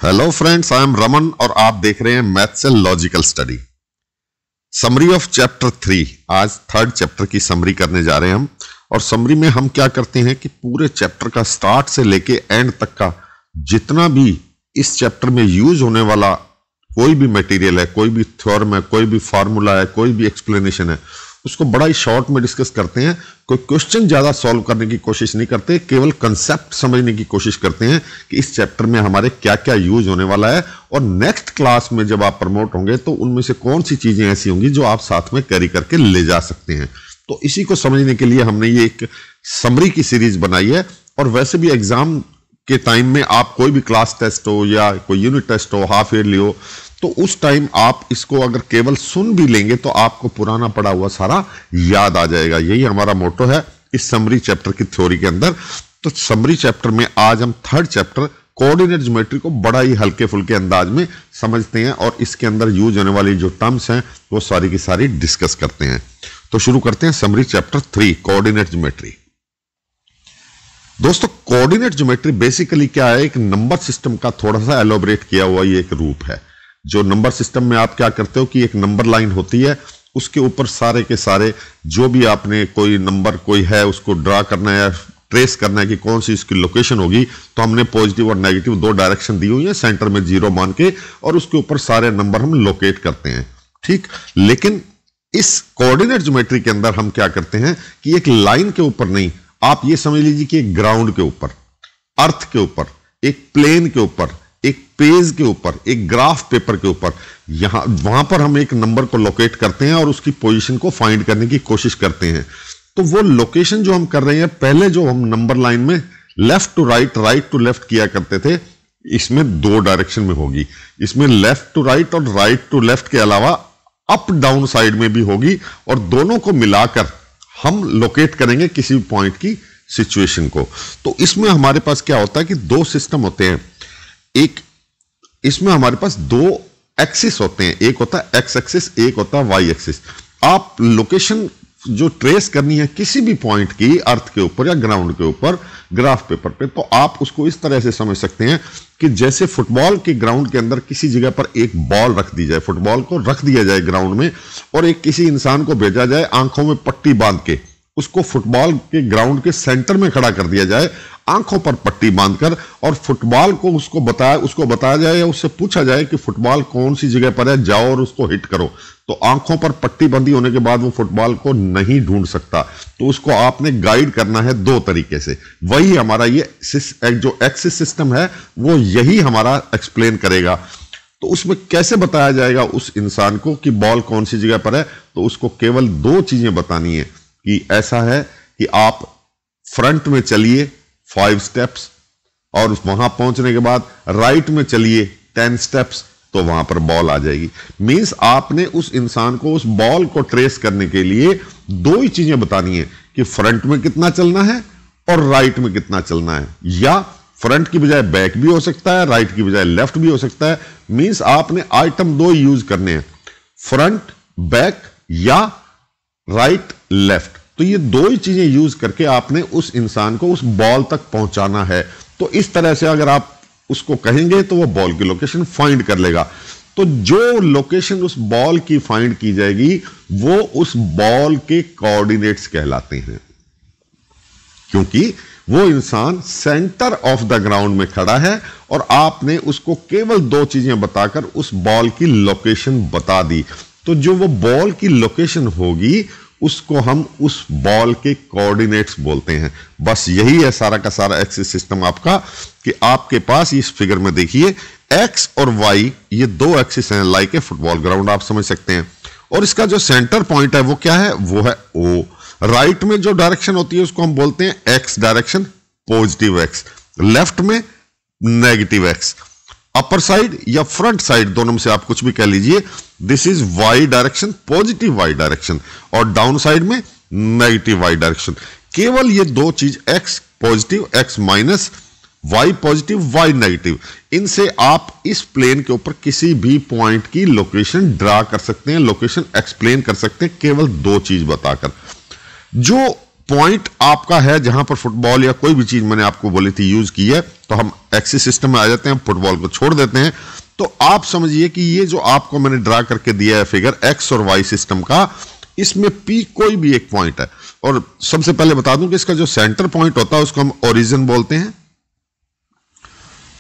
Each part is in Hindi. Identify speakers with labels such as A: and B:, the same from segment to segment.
A: Hello friends, I am Raman और आप देख रहे हैं maths and logical study. Summary of chapter 3। आज थर्ड चैप्टर की समरी करने जा रहे हैं हम। और समरी में हम क्या करते हैं कि पूरे चैप्टर का स्टार्ट से लेके एंड तक का जितना भी इस चैप्टर में यूज होने वाला कोई भी मटेरियल है, कोई भी थ्योरम है, कोई भी फार्मूला है, कोई भी एक्सप्लेनेशन है, उसको बड़ा ही शॉर्ट में डिस्कस करते हैं। कोई क्वेश्चन ज्यादा सॉल्व करने की कोशिश नहीं करते, केवल कंसेप्ट समझने की कोशिश करते हैं कि इस चैप्टर में हमारे क्या क्या यूज होने वाला है और नेक्स्ट क्लास में जब आप प्रमोट होंगे तो उनमें से कौन सी चीजें ऐसी होंगी जो आप साथ में कैरी करके ले जा सकते हैं। तो इसी को समझने के लिए हमने ये एक समरी की सीरीज बनाई है। और वैसे भी एग्जाम के टाइम में आप कोई भी क्लास टेस्ट हो या कोई यूनिट टेस्ट हो, हाफ ईयरली हो, तो उस टाइम आप इसको अगर केवल सुन भी लेंगे तो आपको पुराना पड़ा हुआ सारा याद आ जाएगा। यही हमारा मोटो है इस समरी चैप्टर की थ्योरी के अंदर। तो समरी चैप्टर में आज हम थर्ड चैप्टर कोऑर्डिनेट ज्योमेट्री को बड़ा ही हल्के फुल्के अंदाज में समझते हैं और इसके अंदर यूज होने वाली जो टर्म्स हैं वो सारी की सारी डिस्कस करते हैं। तो शुरू करते हैं समरी चैप्टर 3 कोऑर्डिनेट ज्योमेट्री। दोस्तों, कोऑर्डिनेट ज्योमेट्री बेसिकली क्या है, एक नंबर सिस्टम का थोड़ा सा एलोबरेट किया हुआ ये एक रूप है। जो नंबर सिस्टम में आप क्या करते हो कि एक नंबर लाइन होती है, उसके ऊपर सारे के सारे जो भी आपने कोई नंबर कोई है उसको ड्रा करना है, ट्रेस करना है कि कौन सी इसकी लोकेशन होगी। तो हमने पॉजिटिव और नेगेटिव दो डायरेक्शन दी हुई है, सेंटर में 0 मान के, और उसके ऊपर सारे नंबर हम लोकेट करते हैं। ठीक, लेकिन इस कोऑर्डिनेट ज्योमेट्री के अंदर हम क्या करते हैं कि एक लाइन के ऊपर नहीं, आप ये समझ लीजिए कि एक ग्राउंड के ऊपर, अर्थ के ऊपर, एक प्लेन के ऊपर, एक पेज के ऊपर, एक ग्राफ पेपर के ऊपर, वहां पर हम एक नंबर को लोकेट करते हैं और उसकी पोजीशन को फाइंड करने की कोशिश करते हैं। तो वो लोकेशन जो हम कर रहे हैं, पहले जो हम नंबर लाइन में left to right, right to left किया करते थे, इसमें 2 डायरेक्शन में होगी। इसमें लेफ्ट टू राइट और राइट टू लेफ्ट के अलावा अप डाउन साइड में भी होगी, और दोनों को मिलाकर हम लोकेट करेंगे किसी पॉइंट की सिचुएशन को। तो इसमें हमारे पास क्या होता है कि 2 सिस्टम होते हैं। एक इसमें हमारे पास 2 एक्सिस होते हैं, एक होता है एक्स एक्सिस, एक होता है वाई एक्सिस। आप लोकेशन जो ट्रेस करनी है किसी भी पॉइंट की, अर्थ के ऊपर या ग्राउंड के ऊपर, ग्राफ पेपर पे, तो आप उसको इस तरह से समझ सकते हैं कि जैसे फुटबॉल के ग्राउंड के अंदर किसी जगह पर एक बॉल रख दी जाए, फुटबॉल को रख दिया जाए ग्राउंड में, और एक किसी इंसान को भेजा जाए आंखों में पट्टी बांध के, उसको फुटबॉल के ग्राउंड के सेंटर में खड़ा कर दिया जाए आंखों पर पट्टी बांधकर, और फुटबॉल को उसको बताया जाए या उससे पूछा जाए कि फुटबॉल कौन सी जगह पर है, जाओ और उसको हिट करो। तो आंखों पर पट्टी बंदी होने के बाद वो फुटबॉल को नहीं ढूंढ सकता। तो उसको आपने गाइड करना है 2 तरीके से। वही हमारा ये जो एक्सिस सिस्टम है वो यही हमारा एक्सप्लेन करेगा। तो उसमें कैसे बताया जाएगा उस इंसान को कि बॉल कौन सी जगह पर है, तो उसको केवल 2 चीजें बतानी है कि ऐसा है कि आप फ्रंट में चलिए 5 स्टेप्स, और वहां पहुंचने के बाद राइट में चलिए 10 स्टेप्स, तो वहां पर बॉल आ जाएगी। मींस आपने उस इंसान को उस बॉल को ट्रेस करने के लिए 2 ही चीजें बतानी है कि फ्रंट में कितना चलना है और राइट में कितना चलना है, या फ्रंट की बजाय बैक भी हो सकता है, राइट की बजाय लेफ्ट भी हो सकता है। मींस आपने आइटम 2 यूज करने हैं, फ्रंट, बैक या राइट, लेफ्ट। तो ये 2 ही चीजें यूज करके आपने उस इंसान को उस बॉल तक पहुंचाना है। तो इस तरह से अगर आप उसको कहेंगे तो वो बॉल की लोकेशन फाइंड कर लेगा। तो जो लोकेशन उस बॉल की फाइंड की जाएगी वो उस बॉल के कोऑर्डिनेट्स कहलाते हैं, क्योंकि वो इंसान सेंटर ऑफ द ग्राउंड में खड़ा है और आपने उसको केवल 2 चीजें बताकर उस बॉल की लोकेशन बता दी। तो जो वो बॉल की लोकेशन होगी उसको हम उस बॉल के कोऑर्डिनेट्स बोलते हैं। बस यही है सारा का सारा एक्सिस सिस्टम आपका, कि आपके पास इस फिगर में देखिए एक्स और वाई, ये 2 एक्सिस हैं, लाइक ए फुटबॉल ग्राउंड आप समझ सकते हैं। और इसका जो सेंटर पॉइंट है वो क्या है, वो है ओ। राइट में जो डायरेक्शन होती है उसको हम बोलते हैं X direction, positive X, left में नेगेटिव एक्स, अपर साइड या फ्रंट साइड, दोनों में से आप कुछ भी कह लीजिए, this is Y direction, positive Y direction, और डाउन साइड में नेगेटिव वाई डायरेक्शन। केवल ये 2 चीज, X positive, X minus, Y positive, Y negative, इनसे आप इस प्लेन के ऊपर किसी भी पॉइंट की लोकेशन ड्रा कर सकते हैं, लोकेशन एक्सप्लेन कर सकते हैं, केवल 2 चीज बताकर। जो पॉइंट आपका है जहां पर फुटबॉल या कोई भी चीज मैंने आपको बोली थी यूज की है, तो हम एक्सिस सिस्टम में आ जाते हैं, फुटबॉल को छोड़ देते हैं। तो आप समझिए कि ये जो आपको मैंने ड्रा करके दिया है फिगर एक्स और वाई सिस्टम का, इसमें पी कोई भी एक पॉइंट है। और सबसे पहले बता दूं कि इसका जो सेंटर पॉइंट होता है उसको हम ओरिजिन बोलते हैं,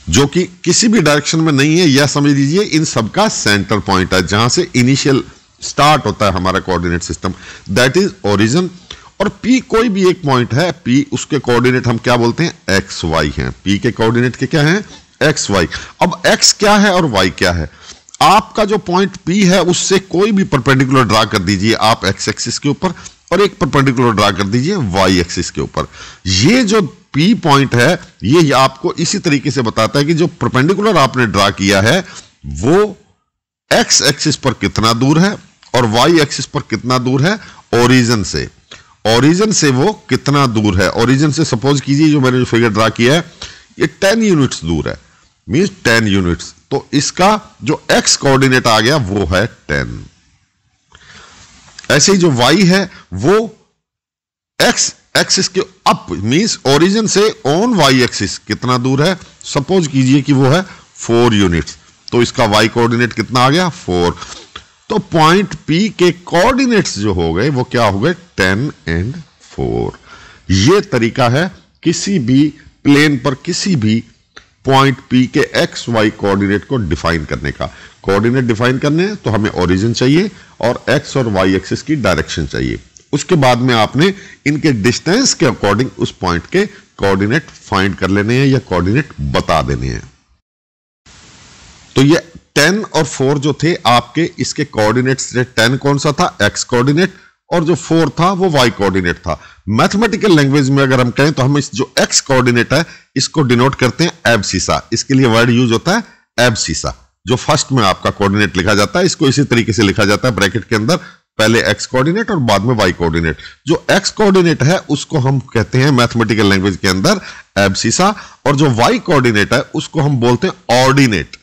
A: जो कि किसी भी डायरेक्शन में नहीं है। यह समझ लीजिए इन सबका सेंटर पॉइंट है, जहां से इनिशियल स्टार्ट होता है हमारा coordinate system, that is origin. और P कोई भी एक पॉइंट है, P उसके कोऑर्डिनेट हम क्या बोलते हैं, एक्स वाई हैं। P के कोऑर्डिनेट के क्या हैं, एक्स वाई। अब x क्या है और y क्या है, आपका जो पॉइंट P है उससे कोई भी परपेंडिकुलर ड्रा कर दीजिए आप x एक्सिस के ऊपर, और एक परपेंडिकुलर ड्रा कर दीजिए y एक्सिस के ऊपर। ये जो P पॉइंट है ये आपको इसी तरीके से बताता है कि जो परपेंडिकुलर आपने ड्रा किया है वो x एक्सिस पर कितना दूर है और y एक्सिस पर कितना दूर है ओरिजिन से। ओरिजिन से वो कितना दूर है, ओरिजिन से सपोज कीजिए जो मैंने जो फिगर ड्रा किया है ये 10 यूनिट्स दूर है, मींस 10 यूनिट्स। तो इसका जो x कोऑर्डिनेट आ गया वो है 10। ऐसे ही जो y है वो x एक्सिस के अप, मींस ओरिजिन से ऑन y एक्सिस कितना दूर है, सपोज कीजिए कि वो है 4 यूनिट्स, तो इसका y कोऑर्डिनेट कितना आ गया 4। तो पॉइंट P के कोऑर्डिनेट्स जो हो गए वो क्या हो गए 10 and 4। ये तरीका है किसी भी प्लेन पर किसी भी पॉइंट P के एक्स वाई कोऑर्डिनेट को डिफाइन करने का। कोऑर्डिनेट डिफाइन करने हैं तो हमें ओरिजिन चाहिए और एक्स और वाई एक्सिस की डायरेक्शन चाहिए। उसके बाद में आपने इनके डिस्टेंस के अकॉर्डिंग उस पॉइंट के कोऑर्डिनेट फाइंड कर लेने हैं या कोऑर्डिनेट बता देने हैं। तो ये 10 और 4 जो थे आपके, इसके कोऑर्डिनेट्स थे। 10 कौन सा था, एक्स कोऑर्डिनेट, और जो 4 था वो वाई कोऑर्डिनेट था। मैथमेटिकल लैंग्वेज में अगर हम कहें तो हम इस जो एक्स कोऑर्डिनेट है इसको डिनोट करते हैं एब्सिसा। इसके लिए वर्ड यूज होता है एब्सिसा, जो फर्स्ट में आपका कोऑर्डिनेट लिखा जाता है। इसको इसी तरीके से लिखा जाता है ब्रैकेट के अंदर, पहले एक्स कोऑर्डिनेट और बाद में वाई कोऑर्डिनेट। जो एक्स कोऑर्डिनेट है उसको हम कहते हैं मैथमेटिकल लैंग्वेज के अंदर एब्सिसा, और जो वाई कोऑर्डिनेट है उसको हम बोलते हैं ऑर्डिनेट,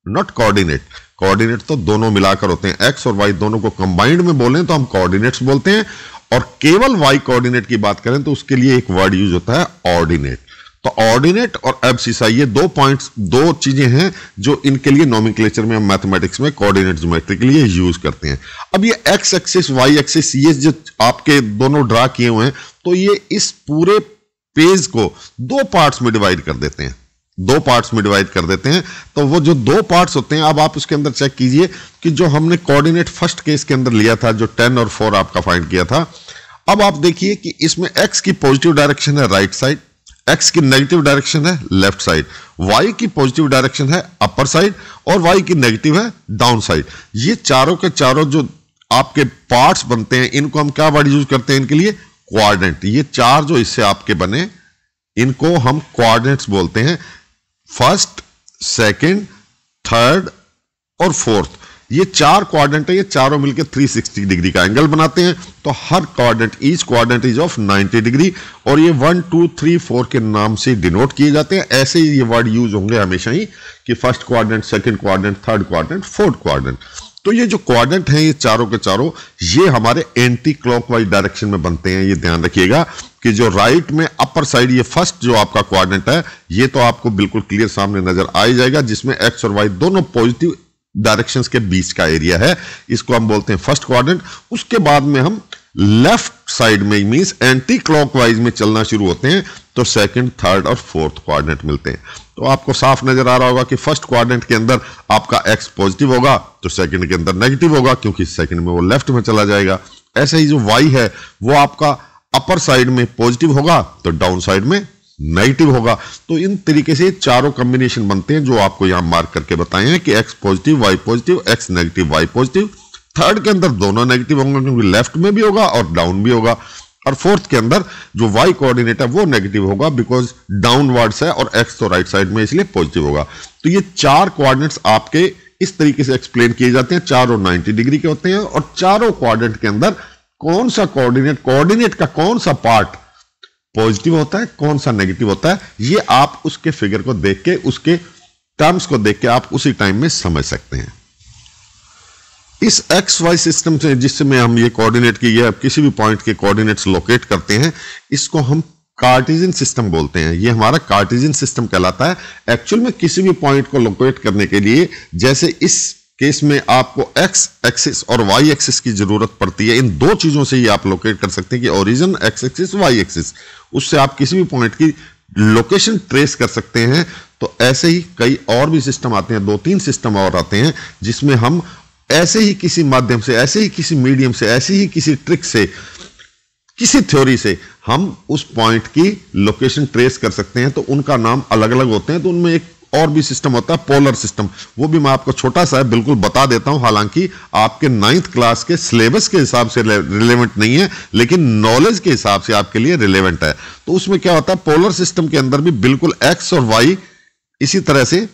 A: नॉट कोऑर्डिनेट। कोऑर्डिनेट तो दोनों मिलाकर होते हैं, एक्स और वाई दोनों को कंबाइंड में बोलें तो हम कोऑर्डिनेट्स बोलते हैं, और केवल वाई कोऑर्डिनेट की बात करें तो उसके लिए एक वर्ड यूज होता है ऑर्डिनेट। तो ऑर्डिनेट और एब्सिसा ये दो पॉइंट्स, दो चीजें हैं जो इनके लिए नोमेनक्लेचर में हम मैथमेटिक्स में कोऑर्डिनेट ज्योमेट्री के लिए यूज करते हैं। अब ये एक्स एक्सिस वाई एक्सिस ये जो आपके दोनों ड्रा किए हुए हैं, तो ये इस पूरे पेज को दो पार्ट्स में डिवाइड कर देते हैं, दो पार्ट्स में डिवाइड कर देते हैं। तो वो जो दो पार्ट्स होते हैं, अब आप उसके अंदर चेक कीजिए कि जो हमने कोऑर्डिनेट फर्स्ट केस के अंदर लिया था, जो 10 और 4 आपका फाइंड किया था, अब आप देखिए कि इसमें x की पॉजिटिव डायरेक्शन है राइट साइड, x की नेगेटिव डायरेक्शन है लेफ्ट साइड, y की पॉजिटिव डायरेक्शन है अपर साइड और y की नेगेटिव है डाउन साइड। ये चारों के चारों जो आपके पार्ट्स बनते हैं, इनको हम क्या वर्ड यूज करते हैं इनके लिए, क्वाड्रेंट। ये चार जो इससे आपके बने इनको हम क्वाड्रेंट्स बोलते हैं। फर्स्ट, सेकंड, थर्ड और फोर्थ, ये चार क्वाड्रेंट है, ये चारों मिलकर 360 डिग्री का एंगल बनाते हैं। तो हर quadrant, each quadrant is of 90 degree, और ये 1 2 3 4 के नाम से डिनोट किए जाते हैं। ऐसे ही ये वर्ड यूज होंगे हमेशा ही कि first quadrant, second quadrant, third quadrant, fourth quadrant. तो ये जो क्वाड्रेंट हैं ये चारों के चारों ये हमारे एंटी क्लॉकवाइज डायरेक्शन में बनते हैं। ये ध्यान रखिएगा कि जो राइट में अपर साइड, ये फर्स्ट जो आपका क्वाड्रेंट है, ये तो आपको बिल्कुल क्लियर सामने नजर आ ही जाएगा, जिसमें एक्स और वाई दोनों पॉजिटिव डायरेक्शंस के बीच का एरिया है। इसको हम बोलते हैं फर्स्ट क्वाड्रेंट। उसके बाद में हम लेफ्ट साइड में, मींस एंटी क्लॉकवाइज में चलना शुरू होते हैं, तो सेकंड, थर्ड और फोर्थ क्वाड्रेंट मिलते हैं। तो आपको साफ नजर आ रहा होगा कि फर्स्ट क्वाड्रेंट के अंदर आपका एक्स पॉजिटिव होगा तो सेकंड के अंदर नेगेटिव होगा, क्योंकि सेकंड में वो लेफ्ट में चला जाएगा। ऐसे ही जो वाई है वो आपका अपर साइड में पॉजिटिव होगा तो डाउन साइड में नेगेटिव होगा। तो इन तरीके से चारों कॉम्बिनेशन बनते हैं जो आपको यहां मार्क करके बताए हैं कि X positive, Y positive, X negative, Y positive. Third के अंदर दोनों नेगेटिव होंगे क्योंकि लेफ्ट में भी होगा और डाउन भी होगा, और फोर्थ के अंदर जो वाई कोऑर्डिनेट है वो नेगेटिव होगा बिकॉज डाउनवर्ड्स है, और एक्स तो राइट साइड में इसलिए पॉजिटिव होगा। तो ये चार कोऑर्डिनेट्स आपके इस तरीके से एक्सप्लेन किए जाते हैं, चारों 90 डिग्री के होते हैं, और चारों क्वाड्रेंट के अंदर कौन सा कोऑर्डिनेट का कौन सा पार्ट पॉजिटिव होता है, कौन सा नेगेटिव होता है, ये आप उसके फिगर को देख के, उसके टर्म्स को देख के आप उसी टाइम में समझ सकते हैं। इस एक्स वाई सिस्टम से जिसमें हम ये कोऑर्डिनेट की या किसी भी पॉइंट के कोऑर्डिनेट्स लोकेट करते हैं, इसको हम कार्टेशियन सिस्टम बोलते हैं। ये हमारा कार्टेशियन सिस्टम कहलाता है। एक्चुअल में किसी भी पॉइंट को लोकेट करने के लिए, जैसे इस केस में आपको एक्स एक्सिस और वाई एक्सिस की जरूरत पड़ती है, इन दो चीजों से ही आप लोकेट कर सकते हैं कि origin X axis Y axis, उससे आप किसी भी पॉइंट की लोकेशन ट्रेस कर सकते हैं। तो ऐसे ही कई और भी सिस्टम आते हैं, 2-3 सिस्टम और आते हैं जिसमें हम ऐसे ही किसी माध्यम से, ऐसे ही किसी मीडियम से, ऐसे ही किसी ट्रिक से, किसी थ्योरी से हम उस पॉइंट की लोकेशन ट्रेस कर सकते हैं। तो उनका नाम अलग अलग होते हैं। तो उनमें एक और भी सिस्टम होता है पोलर सिस्टम, वो भी मैं आपको छोटा सा है बिल्कुल बता देता हूं, हालांकि आपके 9th क्लास के सिलेबस के हिसाब से रिलेवेंट नहीं है, लेकिन नॉलेज के हिसाब से आपके लिए रिलेवेंट है। तो उसमें क्या होता है, पोलर सिस्टम के अंदर भी बिल्कुल एक्स और वाई इसी तरह से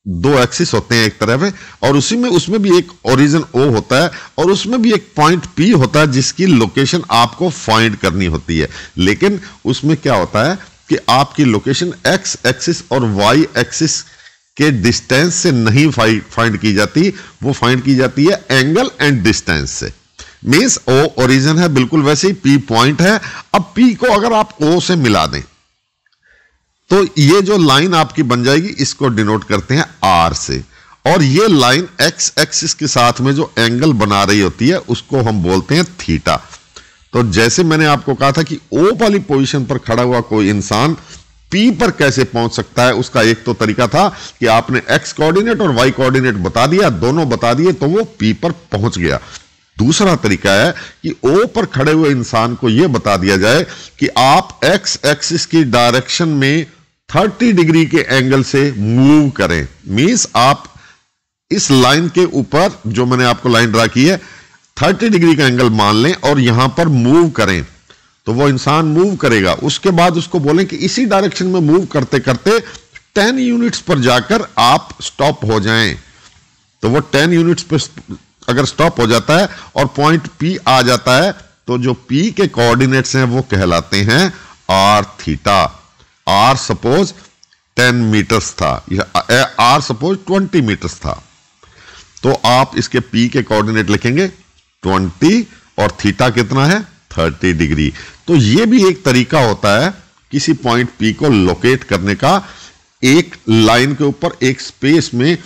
A: 2 एक्सिस होते हैं एक तरफ है, और उसमें भी एक ओरिजिन ओ होता है, और उसमें भी एक पॉइंट पी होता है जिसकी लोकेशन आपको फाइंड करनी होती है। लेकिन उसमें क्या होता है कि आपकी लोकेशन एक्स एक्सिस और वाई एक्सिस के डिस्टेंस से नहीं फाइंड की जाती, वो फाइंड की जाती है एंगल एंड डिस्टेंस से। मींस ओ ओरिजिन है बिल्कुल वैसे ही, पी पॉइंट है। अब पी को अगर आप ओ से मिला दें तो ये जो लाइन आपकी बन जाएगी, इसको डिनोट करते हैं आर से, और ये लाइन एक्स एक्सिस के साथ में जो एंगल बना रही होती है उसको हम बोलते हैं थीटा। तो जैसे मैंने आपको कहा था कि ओ वाली पोजीशन पर खड़ा हुआ कोई इंसान पी पर कैसे पहुंच सकता है, उसका एक तो तरीका था कि आपने एक्स कोऑर्डिनेट और वाई कोऑर्डिनेट बता दिया, दोनों बता दिए, तो वो पी पर पहुंच गया। दूसरा तरीका है कि ओ पर खड़े हुए इंसान को यह बता दिया जाए कि आप एक्स एक्सिस की डायरेक्शन में 30 डिग्री के एंगल से मूव करें। मींस आप इस लाइन के ऊपर जो मैंने आपको लाइन ड्रा की है 30 डिग्री का एंगल मान लें और यहां पर मूव करें, तो वो इंसान मूव करेगा। उसके बाद उसको बोलें कि इसी डायरेक्शन में मूव करते करते 10 यूनिट्स पर जाकर आप स्टॉप हो जाएं। तो वो 10 यूनिट्स पर अगर स्टॉप हो जाता है और पॉइंट पी आ जाता है, तो जो पी के कोऑर्डिनेट्स हैं वो कहलाते हैं R theta. R suppose 10 meters था, आर सपोज 20 मीटर्स था, तो आप इसके पी के कोऑर्डिनेट लिखेंगे 20 और थीटा कितना है 30 डिग्री। तो ये भी एक तरीका होता है किसी पॉइंट पी को लोकेट करने का। एक लाइन के ऊपर एक स्पेस में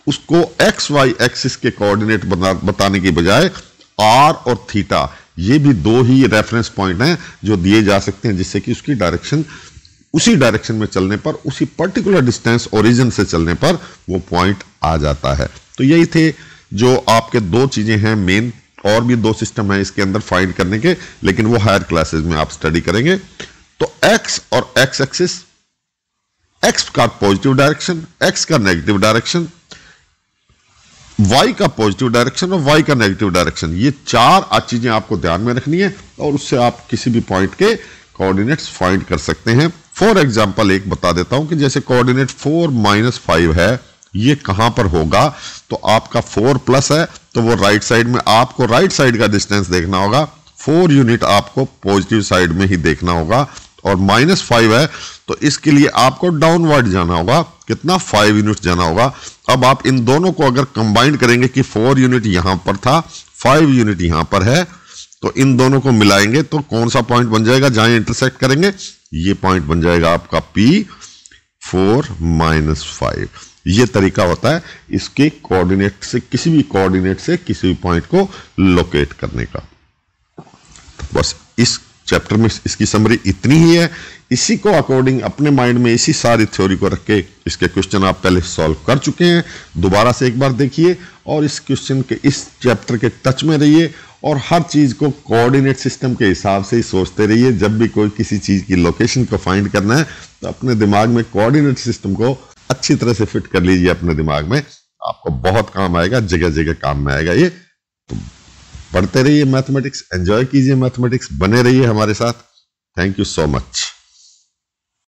A: उसको एक्स वाई एक्सिस के कोऑर्डिनेट बताने की बजाय आर और थीटा, ये भी 2 ही रेफरेंस पॉइंट हैं जो दिए जा सकते हैं, जिससे कि उसकी डायरेक्शन, उसी डायरेक्शन में चलने पर, उसी पर्टिकुलर डिस्टेंस ओरिजिन से चलने पर वो पॉइंट आ जाता है। तो यही थे जो आपके 2 चीजें हैं मेन। और भी 2 सिस्टम है इसके अंदर फाइंड करने के, लेकिन वो हायर क्लासेस में आप स्टडी करेंगे। तो एक्स और एक्स एक्सिस, एक्स का पॉजिटिव डायरेक्शन, एक्स का नेगेटिव डायरेक्शन, वाई का पॉजिटिव डायरेक्शन और वाई का नेगेटिव डायरेक्शन, ये 4 चीजें आपको ध्यान में रखनी है, और उससे आप किसी भी पॉइंट के कोऑर्डिनेट्स फाइंड कर सकते हैं। फॉर एग्जांपल एक बता देता हूं कि जैसे कोऑर्डिनेट 4 - 5 है, ये कहां पर होगा, तो आपका 4 प्लस है तो वो राइट साइड में, आपको राइट साइड का डिस्टेंस देखना होगा, 4 यूनिट आपको पॉजिटिव साइड में ही देखना होगा, और -5 है तो इसके लिए आपको डाउनवर्ड जाना होगा, कितना 5 यूनिट जाना होगा। अब आप इन दोनों को अगर कंबाइन करेंगे कि 4 यूनिट यहां पर था, 5 यूनिट यहां पर है, तो इन दोनों को मिलाएंगे तो कौन सा पॉइंट बन जाएगा जहां इंटरसेक्ट करेंगे, ये पॉइंट बन जाएगा आपका P4 - 5। ये तरीका होता है इसके कोऑर्डिनेट से, किसी भी कोऑर्डिनेट से किसी भी पॉइंट को लोकेट करने का। तो बस इस चैप्टर में इसकी समरी इतनी ही है। इसी को अकॉर्डिंग अपने माइंड में इसी सारी थ्योरी को रख के इसके क्वेश्चन आप पहले सॉल्व कर चुके हैं, दोबारा से एक बार देखिए और इस क्वेश्चन के, इस चैप्टर के टच में रहिए, और हर चीज को कोऑर्डिनेट सिस्टम के हिसाब से ही सोचते रहिए। जब भी कोई किसी चीज की लोकेशन को फाइंड करना है तो अपने दिमाग में कोऑर्डिनेट सिस्टम को अच्छी तरह से फिट कर लीजिए अपने दिमाग में, आपको बहुत काम आएगा, जगह जगह काम में आएगा ये। तो पढ़ते रहिए मैथमेटिक्स, एंजॉय कीजिए मैथमेटिक्स, बने रहिए हमारे साथ। Thank you so much.